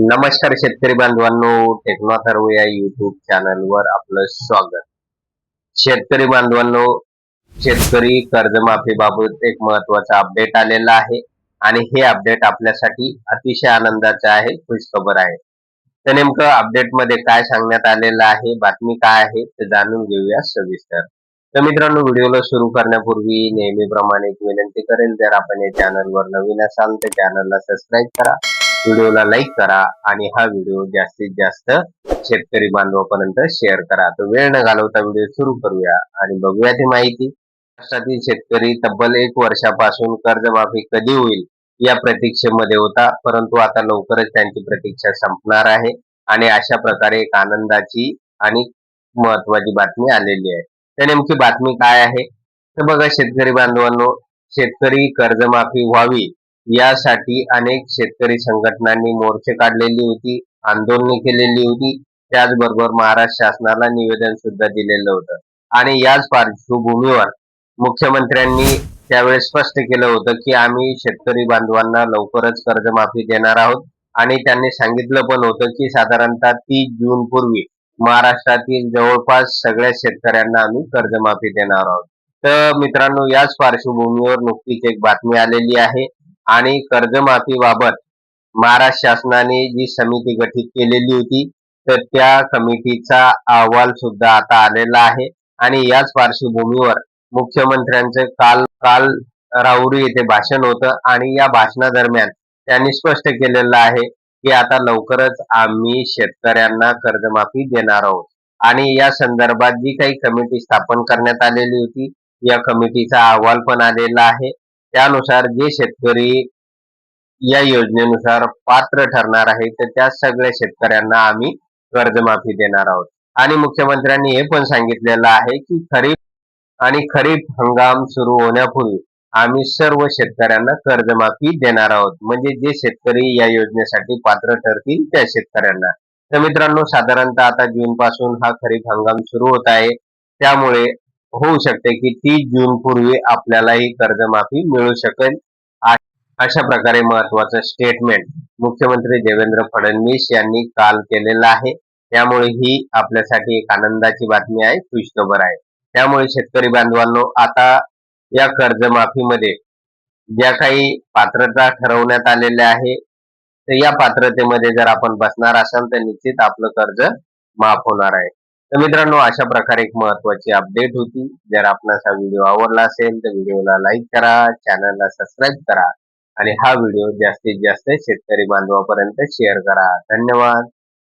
नमस्कार शेतकरी बांधवांनो, टेक्नॉथर्व या युट्यूब चॅनलवर आपलं स्वागत. शेतकरी बांधवांनो, शेतकरी कर्जमाफीबाबत एक महत्वाचा अपडेट आलेला आहे आणि हे अपडेट आपल्यासाठी अतिशय आनंदाचे आहे, खुशखबर आहे. तर नेमकं अपडेट मध्ये काय सांगण्यात आलेलं आहे, बातमी काय आहे ते जाणून घेऊया सविस्तर. तर मित्रांनो, व्हिडिओला सुरू करण्यापूर्वी नेहमीप्रमाणे एक विनंती करेल, जर आपण या चॅनलवर नवीन असाल तर चॅनलला सबस्क्राईब करा, व्हिडिओला लाईक करा आणि हा व्हिडिओ जास्तीत जास्त शेतकरी बांधवांपर्यंत शेअर करा. तर वेळ न घालवता व्हिडिओ सुरू करूया आणि बघूया ती माहिती. महाराष्ट्रातील शेतकरी तब्बल 1 वर्षापासून कर्जमाफी कधी होईल या प्रतीक्षेमध्ये होता, परंतु आता लवकरच त्यांची प्रतीक्षा संपणार आहे आणि अशा प्रकारे एक आनंदाची आणि महत्वाची बातमी आलेली आहे. तर नेमकी बातमी काय आहे तर बघा शेतकरी बांधवांनो, शेतकरी कर्जमाफी व्हावी यासाठी अनेक शेतकरी संघटनांनी मोर्चे काढलेली होती, आंदोलने केलेली होती, त्याचबरोबर महाराष्ट्र शासनाला निवेदन सुद्धा दिलेलं होतं. आणि याच पार्श्वभूमीवर मुख्यमंत्र्यांनी त्यावेळेस स्पष्ट केलं होतं की आम्ही शेतकरी बांधवांना लवकरच कर्जमाफी देणार आहोत आणि त्यांनी सांगितलं पण होतं की साधारणतः 30 जून पूर्वी महाराष्ट्रातील जवळपास सगळ्या शेतकऱ्यांना आम्ही कर्जमाफी देणार आहोत. तर मित्रांनो, याच पार्श्वभूमीवर नुकतीच एक बातमी आलेली आहे आणि कर्जमाफीबाबत महाराष्ट्र शासनाने जी समिती गठीत केलेली होती तर त्या कमिटीचा अहवाल सुद्धा आता आलेला आहे आणि याच पार्श्वभूमीवर मुख्यमंत्र्यांचं काल काल राहुरी येथे भाषण होतं आणि या भाषणादरम्यान त्यांनी स्पष्ट केलेलं आहे की आता लवकरच आम्ही शेतकऱ्यांना कर्जमाफी देणार आहोत आणि या संदर्भात जी काही कमिटी स्थापन करण्यात आलेली होती या कमिटीचा अहवाल पण आलेला आहे. त्यानुसार जे शेतकरी या योजनेनुसार पात्र ठरणार आहे तर त्या सगळ्या शेतकऱ्यांना आम्ही कर्जमाफी देणार आहोत. आणि मुख्यमंत्र्यांनी हे पण सांगितलेलं आहे की खरीप हंगाम सुरू होण्यापूर्वी आम्ही सर्व शेतकऱ्यांना कर्जमाफी देणार आहोत, म्हणजे जे शेतकरी या योजनेसाठी पात्र ठरतील त्या शेतकऱ्यांना. तर मित्रांनो, साधारणतः आता जून पासून हा खरीप हंगाम सुरू होत आहे, त्यामुळे होऊ शकते की 30 जून पूर्वी आपल्याला ही कर्जमाफी मिळू शकेल. अशा प्रकारे महत्वाचं स्टेटमेंट मुख्यमंत्री देवेंद्र फडणवीस यांनी काल केलेलं आहे. त्यामुळे ही आपल्यासाठी एक आनंदाची बातमी आहे, खुशखबर आहे. त्यामुळे शेतकरी बांधवांनो, आता या कर्जमाफीमध्ये ज्या काही पात्रता ठरवण्यात आलेल्या आहे तर या पात्रतेमध्ये जर आपण बसणार असाल तर निश्चित आपलं कर्ज माफ होणार आहे. तर मित्रांनो, अशा प्रकारे एक महत्वाची अपडेट होती. जर आपणास हा व्हिडिओ आवडला असेल तर व्हिडिओला लाईक करा, चॅनलला सबस्क्राईब करा आणि हा व्हिडिओ जास्तीत जास्त शेतकरी बांधवांपर्यंत शेअर करा. धन्यवाद.